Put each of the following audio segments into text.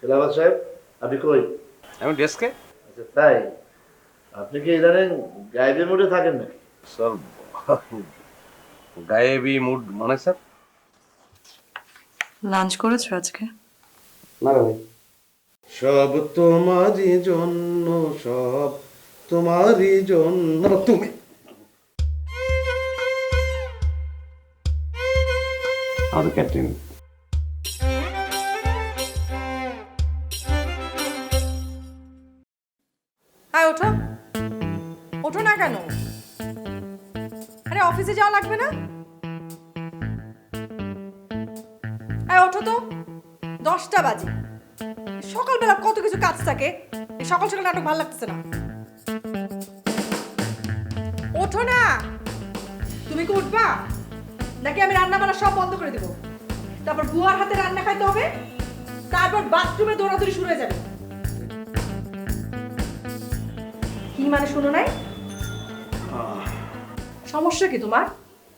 খেলাফত সাহেব, আপনি কই? আমি ডেস্কে। আচ্ছা তাই, আপনি কি ইদানিং গায়েবী মুডে থাকেন নাকি? স্যার, গায়েবী মুড মানে স্যার? লাঞ্চ করেছো আজকে? না রে ভাই। সব তোমারই জন্য, সব তোমারই জন্য। তুমি আমাদের ক্যান্টিন। হ্যাঁ ওঠো, ওঠো না কেন? আরে অফিসে যাওয়া লাগবে না? হ্যাঁ ওঠো তো, 10টা বাজে। সকালবেলা কত কিছু কাজ থাকে, এই সকাল সকাল নাটক ভালো লাগতেছে না। ওঠো না। তুমি কি উঠবা নাকি আমি রান্না বান্না সব বন্ধ করে দেবো? তারপর বুয়ার হাতে রান্না খাইতে হবে, তারপর বাথরুমে দৌড়াদৌড়ি শুরু হয়ে যাবে। কি মানে শুনো নাই? সমস্যা কি তোমার?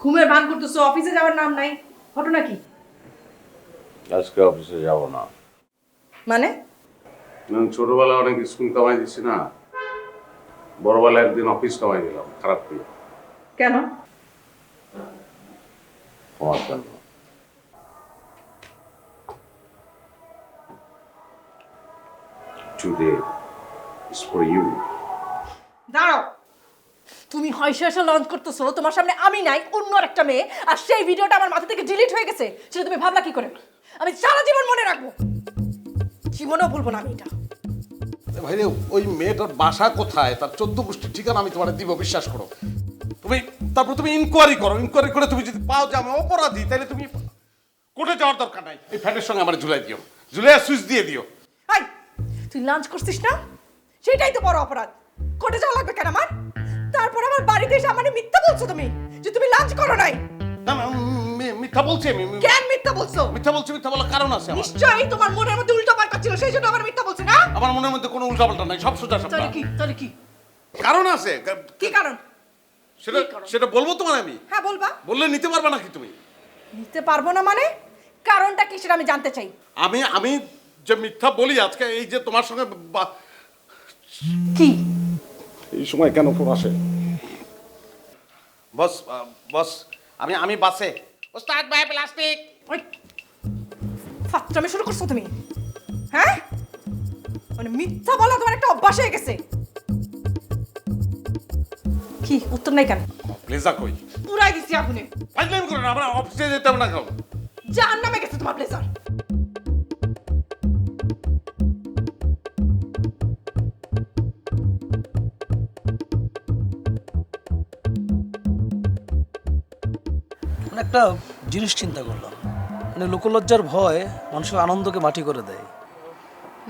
ঘুমের ভান করতেছো, অফিসে যাওয়ার নাম নাই, ঘটনা কি? আজকে অফিসে যাব না। মানে? আমি ছোটবেলায় অনেক স্কুল কামাই দিচ্ছি না, বড়বেলায় একদিন অফিস কামাই দিলাম। খারাপ কি? কেন? তোমার জন্য। Today is for you. দাঁড়াও, তুমি হয়শাসা লঞ্চ করতেছো, তোমার সামনে আমি নাই, অন্য একটা মেয়ে, আর সেই ভিডিওটা আমার মাথা থেকে ডিলিট হয়ে গেছে। সেটা তুমি ভাবলা কি করে? আমি সারা জীবন মনে রাখবো, জীবনেও ভুলবো না আমি এটা। ভাই রে, ওই মেয়েটার বাসা কোথায়, তার 14 গোষ্ঠীর ঠিকানা আমি তোমার দিব, বিশ্বাস করো। তারপর তুমি ইনকোয়ারি করো, ইনকোয়ারি করে তুমি যদি পাও যে আমি অপরাধী, তাহলে তুমি কোর্টে যাওয়ার দরকার নাই। এই ফ্যানের সঙ্গে আমার ঝুলাই দিও, ঝুলাই সুইচ দিয়ে দিও। হাই, তুই লাঞ্চ করছিস না? সেটাই তো বড় অপরাধ। কোর্টে যাওয়া লাগবে কেন আমার? তারপর আমার বাড়িতে এসে আমাকে মিথ্যা বলছো তুমি যে তুমি লাঞ্চ করো নাই। না না, মিথ্যা বলছি আমি। কেন মিথ্যা বলছো? মিথ্যা বলছি, মিথ্যা বলার কারণ আছে আমার। নিশ্চয়ই তোমার মনের মধ্যে উল্টো পাল্টা ছিল, সেই জন্য আমার মিথ্যা বলছে না? আমার মনের মধ্যে কোনো উল্টাপাল্টা নাই, সব সোজা সাপটা। তাহলে কি? কারণ আছে। কি কারণ? সেটা সেটা বলবো তোমার আমি। হ্যাঁ বলবা। বললে নিতে পারবে নাকি তুমি? নিতে পারবো না মানে? কারণটা কি সেটা আমি জানতে চাই। আমি যে মিথ্যা বলি আজকে, এই যে তোমার সঙ্গে কি এই সময় কেন ফোন আসে? বস, বস, আমি বাসে। ওস্তাদ ভাই প্লাস্টিক। ওই ফাত্রামি শুরু করছো তুমি? হ্যাঁ, মানে মিথ্যা বলা তোমার একটা অভ্যাস হয়ে গেছে। কি উত্তর নাই কেন? ব্লেজার কই? পুরাই দিছি আগুনে। ফাইজলামি করো না, আমরা অফিসে যেতে হবে না কেন? জাহান নামে গেছে তোমার ব্লেজার। মানে একটা জিনিস চিন্তা করলাম, মানে লোকলজ্জার ভয় মানুষের আনন্দকে মাটি করে দেয়।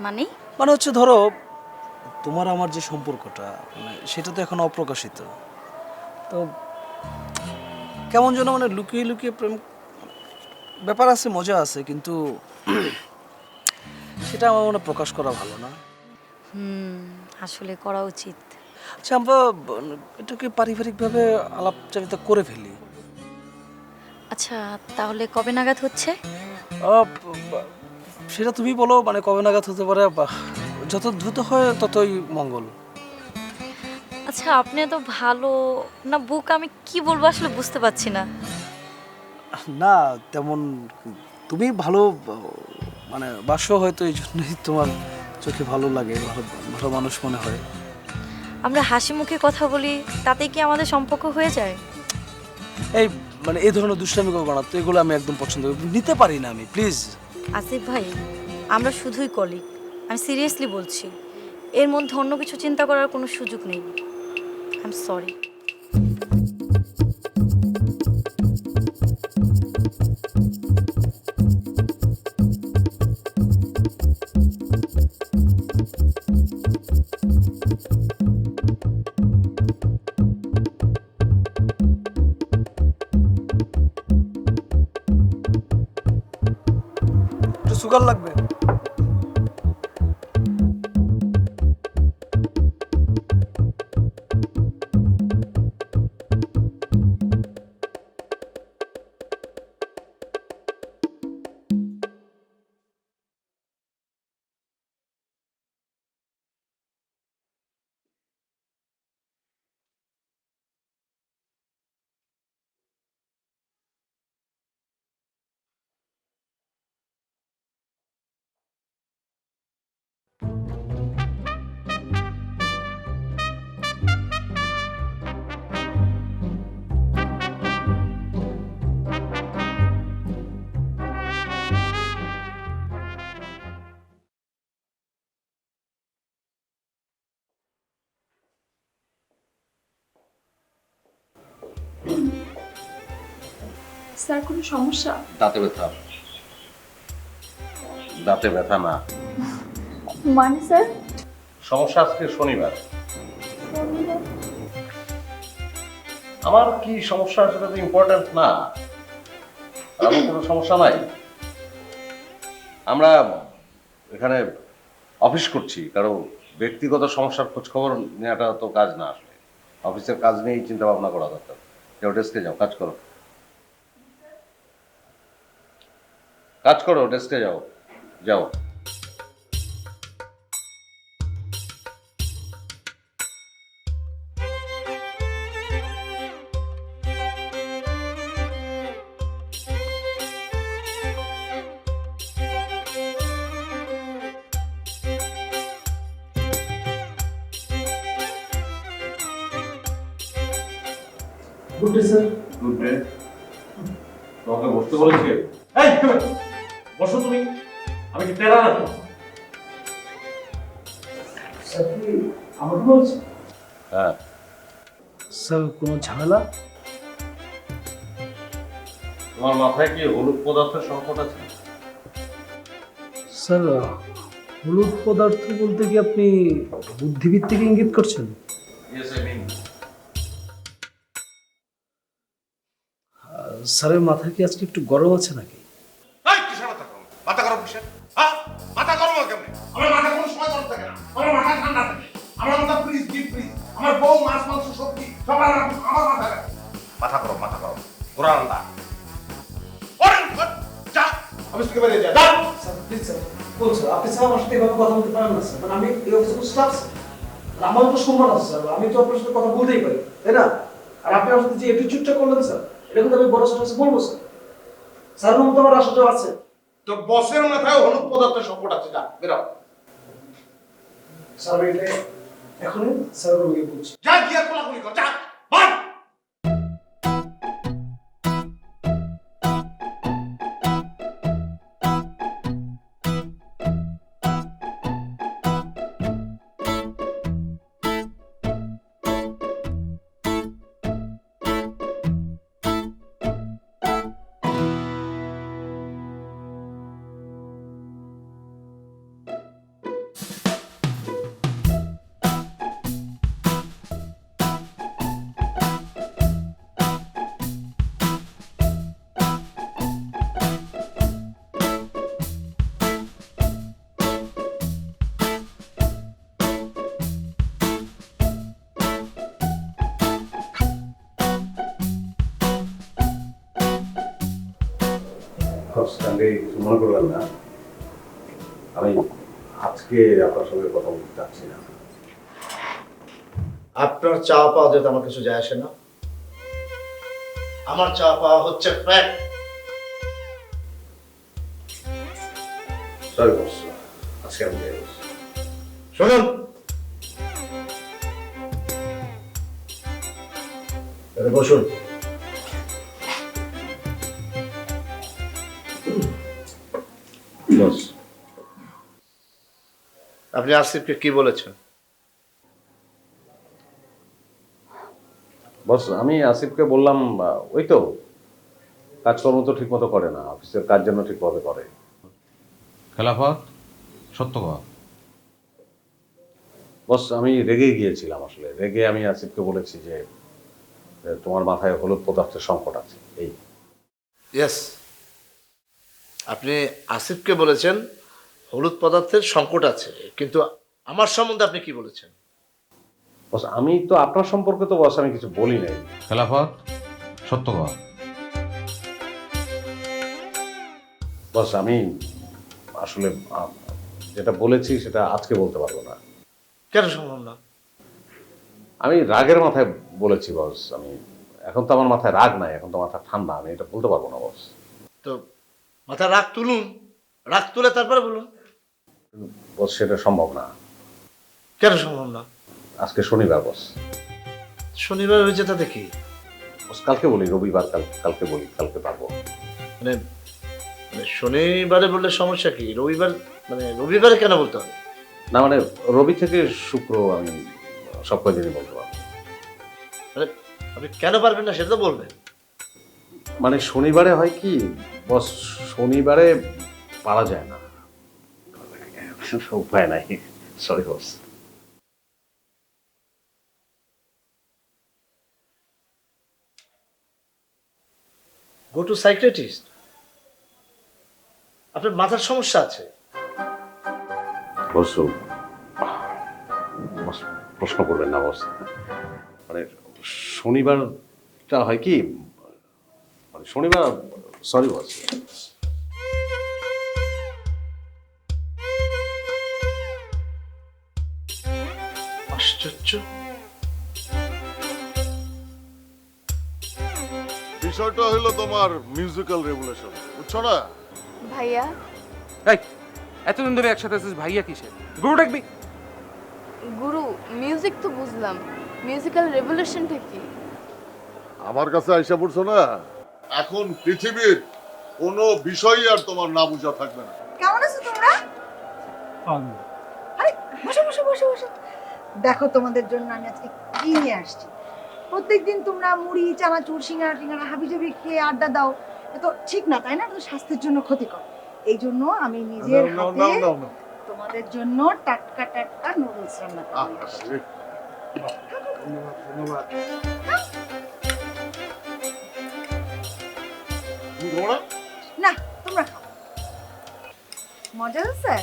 মানে? মানে হচ্ছে ধরো তোমার আমার যে সম্পর্কটা, মানে সেটা তো এখন অপ্রকাশিত। তো কেমন যেন মানে লুকিয়ে লুকিয়ে প্রেম ব্যাপার আছে, মজা আছে, কিন্তু সেটা আমার মনে হয় প্রকাশ করা ভালো না। আসলে করা উচিত। আচ্ছা, আমরা এটাকে পারিবারিকভাবে আলাপচারিতা করে ফেলি। আচ্ছা, তাহলে কবে নাগাদ হচ্ছে? আহ, সেটা তুমি বলো, মানে কবে নাগাদ হতে পারে? যত দ্রুত হয় ততই মঙ্গল। আচ্ছা, আপনি এত ভালো না বুক, আমি কি বলবো আসলে বুঝতে পারছি না। না তেমন, তুমি ভালো মানে বাসো, হয়তো এই জন্যই তোমার চোখে ভালো লাগে, ভালো ভালো মানুষ মনে হয়। আমরা হাসি মুখে কথা বলি, তাতে কি আমাদের সম্পর্ক হয়ে যায়? এই মানে এই ধরনের দুষ্টামি করবো না তো, এগুলো আমি একদম পছন্দ করি, নিতে পারি না আমি, প্লিজ। আসিফ ভাই, আমরা শুধুই কলিগ, আমি সিরিয়াসলি বলছি। এর মধ্যে অন্য কিছু চিন্তা করার কোনো সুযোগ নেই। I am sorry. একটু সুগার লাগবে? স্যার কোনো সমস্যা? দাঁতে ব্যথা। দাঁতে ব্যথা না, মানে স্যার? সমস্যা আজকে শনিবার। আমার কি সমস্যা সেটা তো ইম্পর্টেন্ট না, আমার কোনো সমস্যা নাই। আমরা এখানে অফিস করছি, কারো ব্যক্তিগত সমস্যার খোঁজ খবর নেওয়াটা তো কাজ না। আসলে অফিসের কাজ নিয়েই চিন্তা ভাবনা করা দরকার। যাও ডেস্কে যাও, কাজ করো, কাজ করো, ডেস্কে যাও, যাও। Good day sir. Good day. তোমাকে বসতে বলেছি? এই তুমি বসো, তুমি আমি কি তেরা না? স্যার কি আমাকে বলছেন? হ্যাঁ। স্যার কোনো ঝামেলা? তোমার মাথায় কি হলুদ পদার্থের সংকট আছে? স্যার হলুদ পদার্থ বলতে কি আপনি বুদ্ধিবৃত্তিক ইঙ্গিত করছেন? Yes, I mean. স্যারের মাথায় কি আজকে একটু গরম আছে নাকি? এই কিসের মাথা গরম? মাথা গরম কিসের? হ্যাঁ, মাথা গরম আর কেমনে? আমার মাথা কোনো সময় গরম থাকে না, আমার মাথা ঠান্ডা থাকে। আমার মাথা ফ্রিজ, ডিপ ফ্রিজ। আমার বউ মাছ মাংস সবজি সব আমার মাথা গরম। মাথা গরম, মাথা গরম, ঘোড়া রান্না। যা অফিস থেকে বেরিয়ে যা। স্যার প্লিজ স্যার, বলছো আপনি স্যার আমার সাথে এভাবে কথা বলতে পারেন না স্যার। মানে আমি এই অফিসের স্টাফ স্যার, আমার তো সম্মান আছে স্যার, আমি তো আপনার সাথে কথা বলতেই পারি, তাই না? আর আপনি আমার সাথে যে অ্যাটিটিউডটা করলেন স্যার, এটা কিন্তু আমি বড় স্যারের কাছে বলবো স্যার। স্যার মতো আমার আশা আছে। তোর বসের মাথায় হলুদ পদার্থের সংকট আছে, যা বেরো। স্যার আমি এটা এখনই স্যারের রুমে বলছি। যা গিয়ে কোলাকুলি কর, যা বাদ। মনে করবেন না, আমি আজকে আপনার সঙ্গে কথা বলতে চাচ্ছি না। আপনার চাওয়া পাওয়া যেতে আমার কিছু যায় আসে না। আমার চাওয়া পাওয়া হচ্ছে ফ্যাক্ট। সরি বস, আজকে আমি যাই। শুনুন, এখানে বসুন। বস, আপনি আসিফকে কি বলেছেন? বস আমি আসিফকে বললাম, ওই তো কাজকর্ম তো ঠিক মতো করে না, অফিসের কাজ যেন ঠিকভাবে করে। খেলাফত সত্য কথা বস, আমি রেগে গিয়েছিলাম। আসলে রেগে আমি আসিফকে বলেছি যে তোমার মাথায় হলুদ পদার্থের সংকট আছে। এই ইয়েস, আপনি আসিফকে বলেছেন হলুদ পদার্থের সংকট আছে, কিন্তু আমার সম্বন্ধে আপনি কি বলেছেন? বস আমি তো আপনার সম্পর্কে তো বস আমি কিছু বলি নাই। খেলাফত সত্য কথা বস, আমি আসলে যেটা বলেছি সেটা আজকে বলতে পারবো না। কেন সম্ভব না? আমি রাগের মাথায় বলেছি বস। আমি এখন তো আমার মাথায় রাগ নাই, এখন তো মাথা ঠান্ডা, আমি এটা বলতে পারবো না বস। তো মাথা রাগ তুলুন, রাগ তুলে তারপরে বলুন। বস সেটা সম্ভব না। কেন সম্ভব না? আজকে শনিবার বস। শনিবার হয়েছে তাতে কি? বস কালকে বলি, রবিবার, কালকে বলি, কালকে পারবো। মানে মানে শনিবারে বললে সমস্যা কি? রবিবার মানে রবিবারে কেন বলতে হবে? না মানে রবি থেকে শুক্র আমি সব কয়দিনই বলতে পারবো। মানে আপনি কেন পারবেন না সেটা তো বলবেন। মানে শনিবারে হয় কি বস, শনিবারে পারা যায় না, উপায় নাই। Sorry boss. Go to psychiatrist. আপনার মাথার সমস্যা আছে। বস, বস প্রশ্ন করবেন না বস। মানে শনিবারটা হয় কি, মানে শনিবার, সরি বস। আশ্চর্য। বিষয়টা হলো তোমার মিউজিক্যাল রেভুলেশন, বুঝছো না? ভাইয়া এই এতদিন ধরে একসাথে আছিস, ভাইয়া কিসের? গুরু ডাকবি। গুরু, মিউজিক তো বুঝলাম, মিউজিক্যাল রেভলিউশনটা কি? আমার কাছে আইসা পড়ছো না, এখন পৃথিবীর কোনো বিষয়ই আর তোমার না বুঝা থাকবে না। কেমন আছো তোমরা? আরে বসো বসো বসো বসো। দেখো তোমাদের জন্য আমি আজকে কি নিয়ে আসছি। প্রত্যেকদিন তোমরা মুড়ি চানাচুর সিঙ্গারা টিঙ্গারা হাবিজাবি খেয়ে আড্ডা দাও, এটা তো ঠিক না, তাই না? এটা তো স্বাস্থ্যের জন্য ক্ষতিকর। এই জন্য আমি নিজের হাতে তোমাদের জন্য টাটকা টাটকা নুডলস রান্না করে নিয়ে আসছি। ধন্যবাদ। তুমি খাবো না? না, তোমরা খাও। মজা হচ্ছে?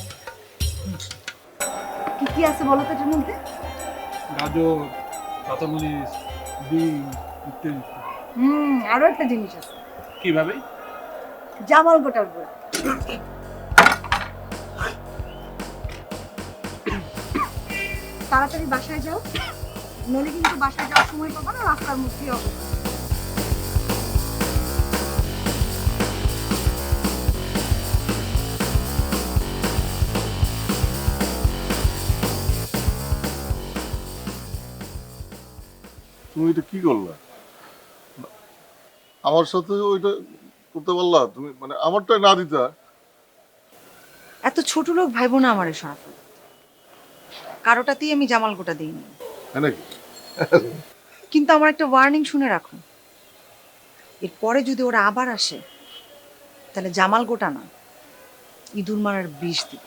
কি কি আছে বলো তো এটার মধ্যে? গাজর, কাঁচামরিচ, ডিম ইত্যাদি। আরো একটা জিনিস আছে। কিভাবে? জামাল গোটার গুঁড়া। তাড়াতাড়ি বাসায় যাও, নইলে কিন্তু বাসায় যাওয়ার সময় পাবো না, রাস্তার মধ্যেই হবে। তুমি এটা কি করলা? আমার সাথে ওইটা করতে পারলা তুমি? মানে আমারটাই না দিতা। এত ছোট লোক ভাইবো না আমার সরাফত। কারোটাতেই আমি জামাল গোটা দিইনি, হ্যাঁ নাকি? কিন্তু আমার একটা ওয়ার্নিং শুনে রাখো, এরপরে যদি ওরা আবার আসে তাহলে জামাল গোটা না, ইঁদুর মারার বিষ দিব।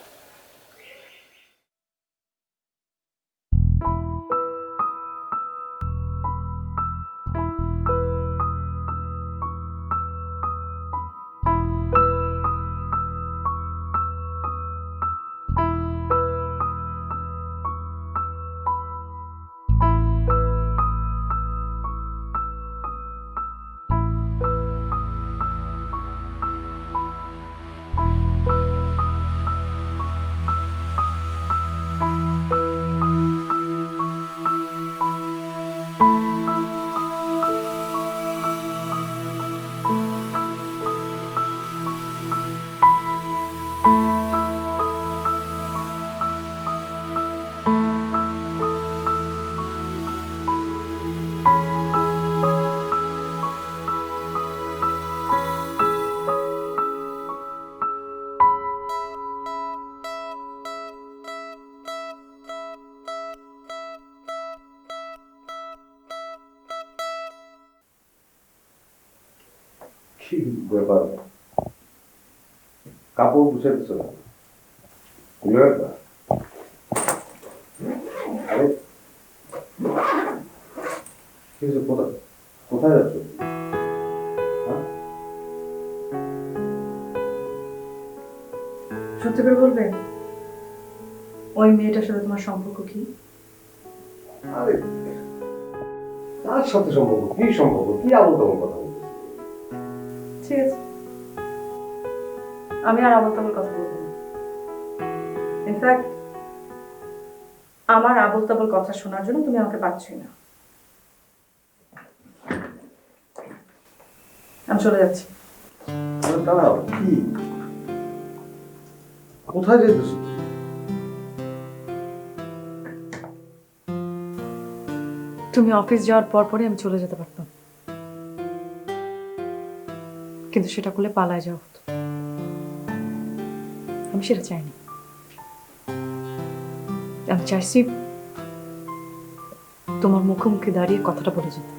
কি ব্যাপার, কাপড় গুছাচ্ছ না? আরে কিছু কোথায় কোথায় যাচ্ছ? সত্যি করে বলবেন, ওই মেয়েটার সাথে তোমার সম্পর্ক কি? আরে তার সাথে সম্পর্ক কি, সম্পর্ক কি, আবল তাবল কথা বলছিস? ঠিক আছে, আমি আর আবল তাবল কথা বলবো না। ইনফ্যাক্ট আমার আবল তাবল কথা শোনার জন্য তুমি আমাকে পাচ্ছই না। আমি চলে যাচ্ছি। দাঁড়াও, কি কোথায় যেতেছ? তুমি অফিস যাওয়ার পর পরে আমি চলে যেতে পারতাম, কিন্তু সেটা করলে পালায় যাওয়া হতো। আমি সেটা চাইনি। আমি চাইছি তোমার মুখোমুখি দাঁড়িয়ে কথাটা বলে যেতে।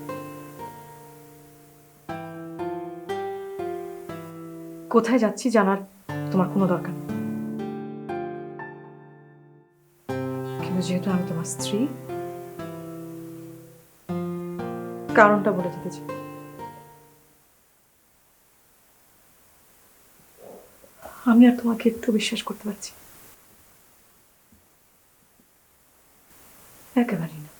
কোথায় যাচ্ছি জানার তোমার কোনো দরকার নেই, কিন্তু যেহেতু আমি তোমার স্ত্রী, কারণটা বলে দিতে চাই। আমি আর তোমাকে একটু বিশ্বাস করতে পারছি না। একেবারেই না।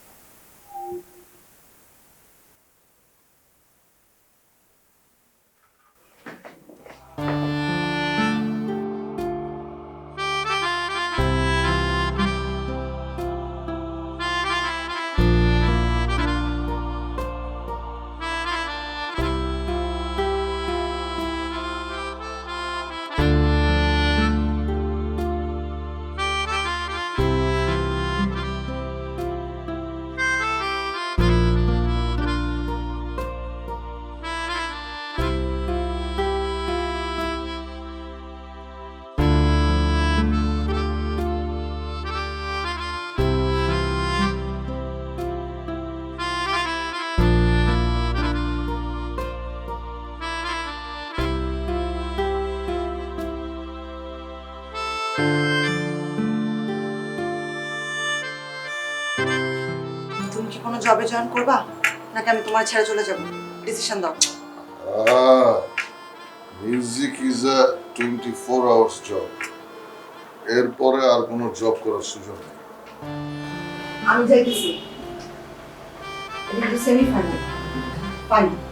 তুমি কি কোনো জবে জয়েন করবা নাকি আমি তোমার ছেড়ে চলে যাব? ডিসিশন দাও। Music is a 24 hours job. এরপরে আর কোনো জব করার সুযোগ নেই। আমি যাইতেছি। এটা সেমিফাইনাল, ফাইনাল।